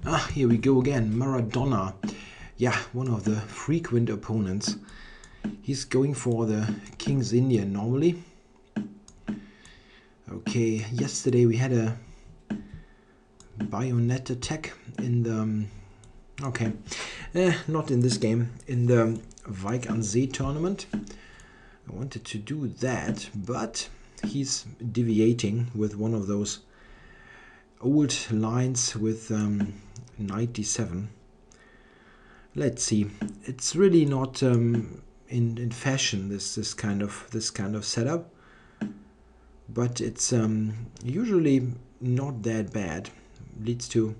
Ah, here we go again. Maradona. Yeah, one of the frequent opponents. He's going for the King's Indian normally. Okay, yesterday we had a bayonet attack in the... Okay, not in this game. In the Wijk aan Zee tournament. I wanted to do that, but he's deviating with one of those old lines with knight d7. Let's see. It's really not in fashion this kind of setup, but it's usually not that bad. Leads to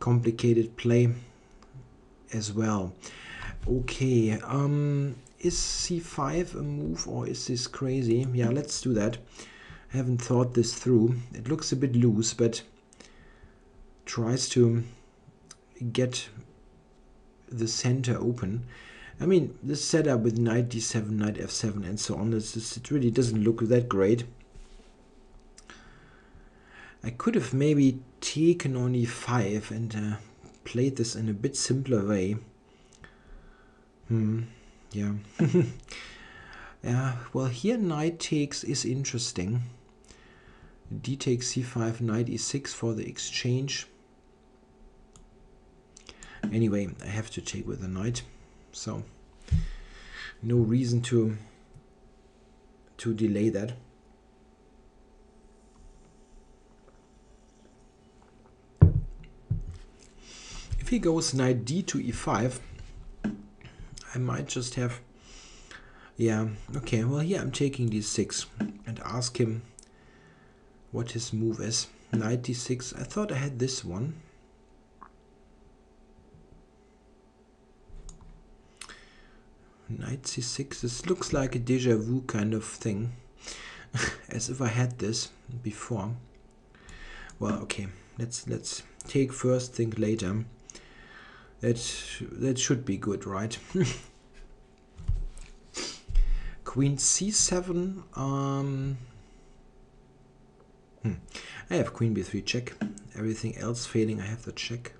complicated play as well. Okay, is c5 a move or is this crazy? Yeah, let's do that. I haven't thought this through. It looks a bit loose, but tries to get the center open. I mean, this setup with knight d7, knight f7 and so on, it really doesn't look that great. I could have maybe taken on e5 and played this in a bit simpler way. Yeah. Yeah, well, here knight takes is interesting. D takes c5, knight e6 for the exchange. Anyway, I have to take with the knight, so no reason to delay that. If he goes knight d to e5, I might just have... Yeah, okay, well here I'm taking d6 and ask him what his move is. Knight d6, I thought I had this one. Knight c6, this looks like a deja vu kind of thing. As if I had this before. Well, okay, let's take first, think later. That should be good, right? Queen c7. I have queen b3 check. Everything else failing, I have the check.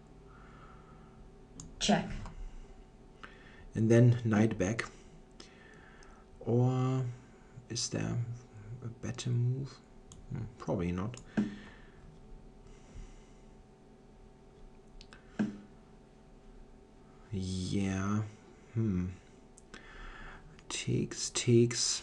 Check. And then knight back. Or is there a better move? Probably not. Yeah. Takes.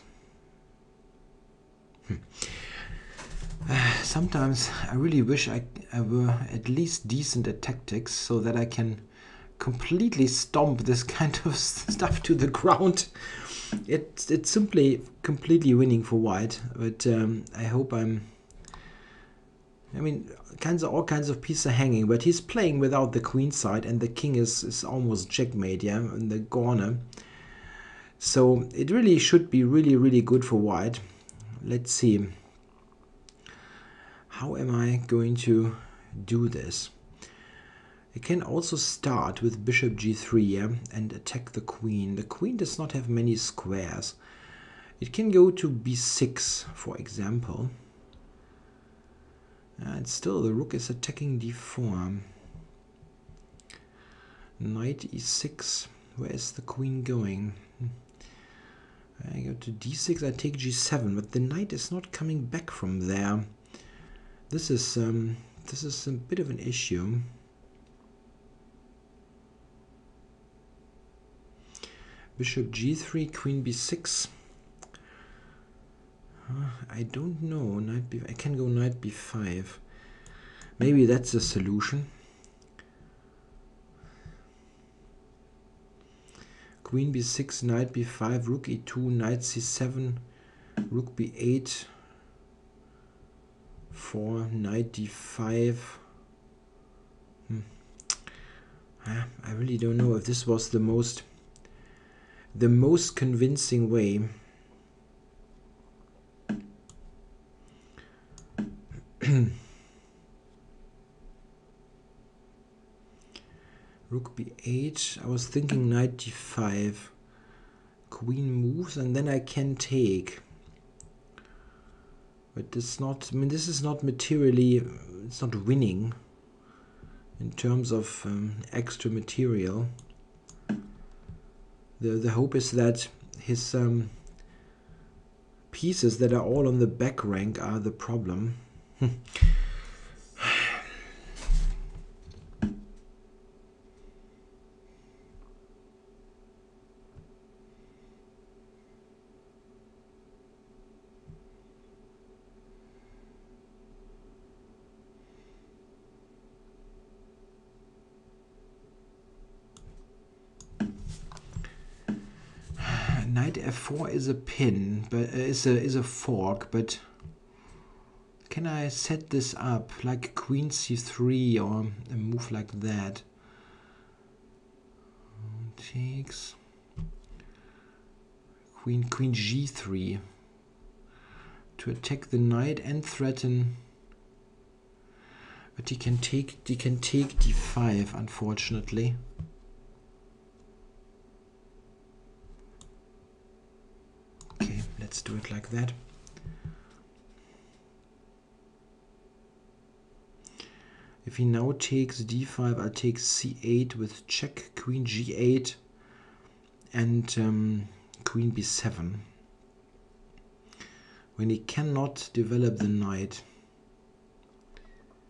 Sometimes I really wish I were at least decent at tactics so that I can completely stomp this kind of stuff to the ground. It's simply completely winning for white, but I hope I mean, all kinds of pieces are hanging, but he's playing without the queen side, and the king is almost checkmate, yeah, in the corner. So it really should be really good for white. Let's see. How am I going to do this? I can also start with bishop g3, yeah, and attack the queen. The queen does not have many squares. It can go to b6, for example. And still the rook is attacking d4. Knight e6. Where is the queen going? I go to d6, I take g7, but the knight is not coming back from there. This is a bit of an issue. Bishop g3, queen b6. I don't know. Knight b. I can go knight b5. Maybe that's the solution. Queen b6, knight b5, rook e2, knight c7, rook b8, 4, knight d5. I really don't know if this was the most convincing way. Rook b8. I was thinking knight d5. Queen moves and then I can take. But it's not, I mean, this is not materially, it's not winning. in terms of extra material. The hope is that his pieces that are all on the back rank are the problem. Knight f4 is a pin, but is a fork. But can I set this up like queen c3 or a move like that? Takes queen g3 to attack the knight and threaten. But he can take d5, unfortunately. Okay, let's do it like that. If he now takes d5, I'll take c8 with check, queen g8, and queen b7. When he cannot develop the knight.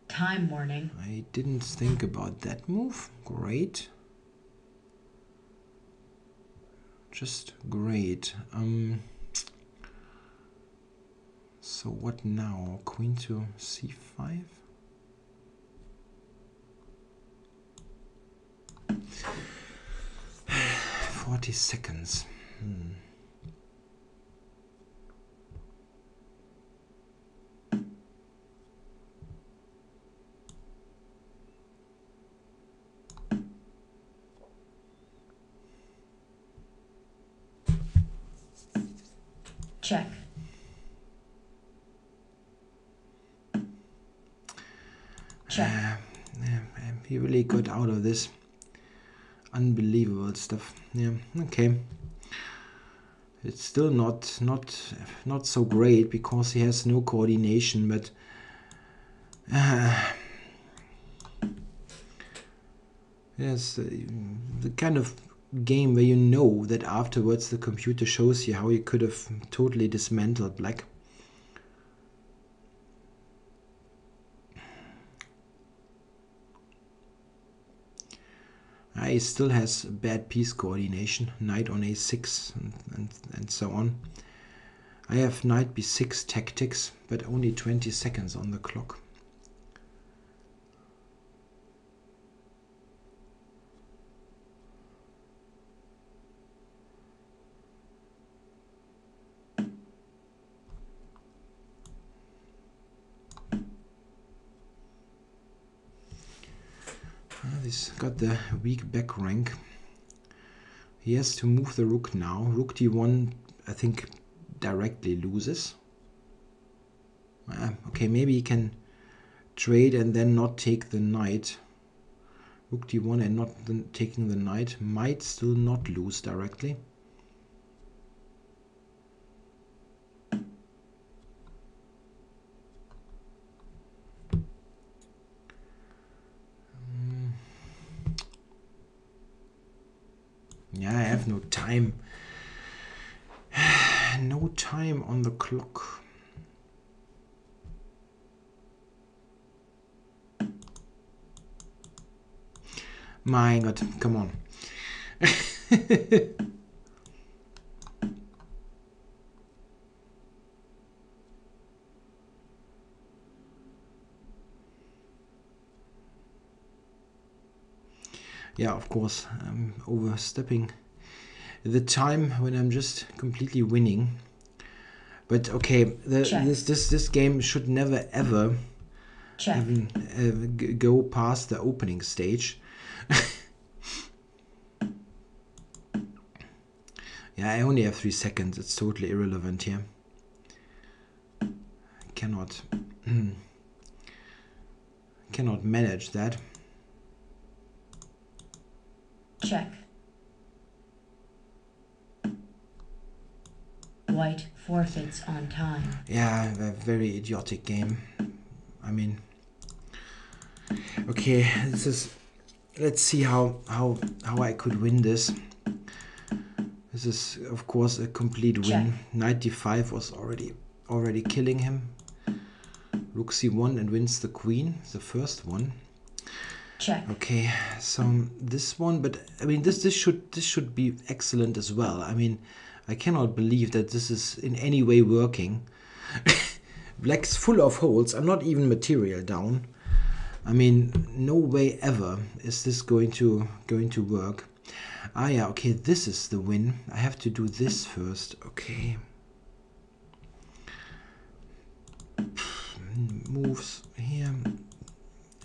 Time warning. I didn't think about that move. Great. Just great. So what now? Queen to c5? "40 seconds. Check. Check. He really got out of this. Unbelievable stuff. Yeah, okay. It's still not so great because he has no coordination, but yes, the kind of game where you know that afterwards the computer shows you how you could have totally dismantled black. He still has bad piece coordination, knight on a6 and so on. I have knight b6 tactics, but only 20 seconds on the clock. He's got the weak back rank. He has to move the rook now. Rook d1, I think, directly loses. Okay, maybe he can trade and then not take the knight. Rook d1 and not taking the knight might still not lose directly. Yeah, I have no time. No time on the clock. My God, come on. Yeah, of course, I'm overstepping the time when I'm just completely winning. But okay, this game should never ever even go past the opening stage. Yeah, I only have 3 seconds. It's totally irrelevant here. I cannot manage that. Check. White forfeits on time. Yeah, a very idiotic game. I mean, Okay, this is. Let's see how I could win this. This is of course a complete win. Knight d5 was already killing him. Rook c1 and wins the queen, the first one. Check. Okay, so this one, but I mean this should be excellent as well. I mean, I cannot believe that this is in any way working. Black's full of holes. I'm not even material down. I mean, no way ever is this going to work. Ah yeah, okay, this is the win. I have to do this first. Okay. Moves here.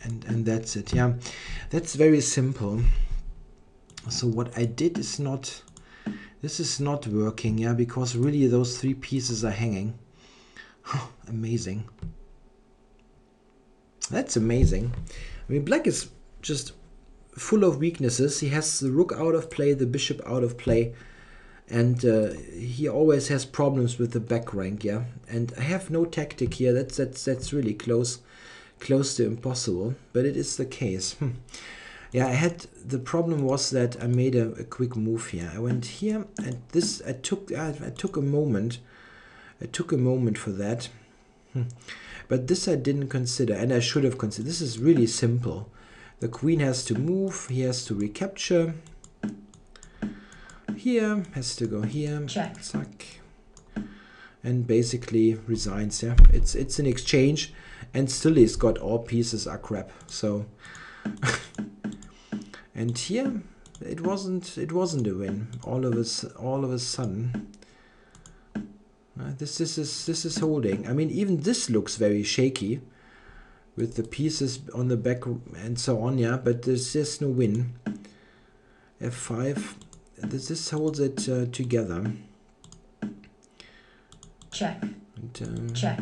And that's it. Yeah, that's very simple. So what I did is not, this is not working, yeah, because really those three pieces are hanging. Amazing. That's amazing. I mean, black is just full of weaknesses. He has the rook out of play, the bishop out of play, and he always has problems with the back rank, yeah. And I have no tactic here. That's really close to impossible, but it is the case. Yeah, the problem was that I made a quick move here. I went here, and this I took a moment. I took a moment for that. But this I didn't consider, and I should have considered. This is really simple. The queen has to move. He has to recapture. Here has to go here. Check. Zack. And basically resigns. Yeah, it's an exchange, and still he's got all pieces are crap. So, and here it wasn't a win. All of a sudden. This is holding. I mean, even this looks very shaky with the pieces on the back and so on, yeah, but there's just no win. F5. This holds it together. Check. And, check.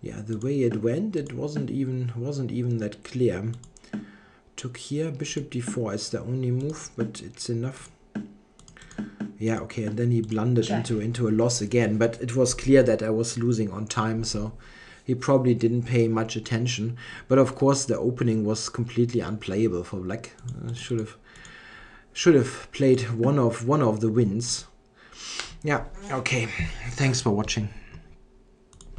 Yeah, the way it went, it wasn't even that clear. Took here, bishop d4 is the only move, but it's enough. Yeah, okay, and then he blundered into a loss again, but it was clear that I was losing on time, so he probably didn't pay much attention. But of course, the opening was completely unplayable for black. Should have played one of the wins. Yeah, okay. Thanks for watching.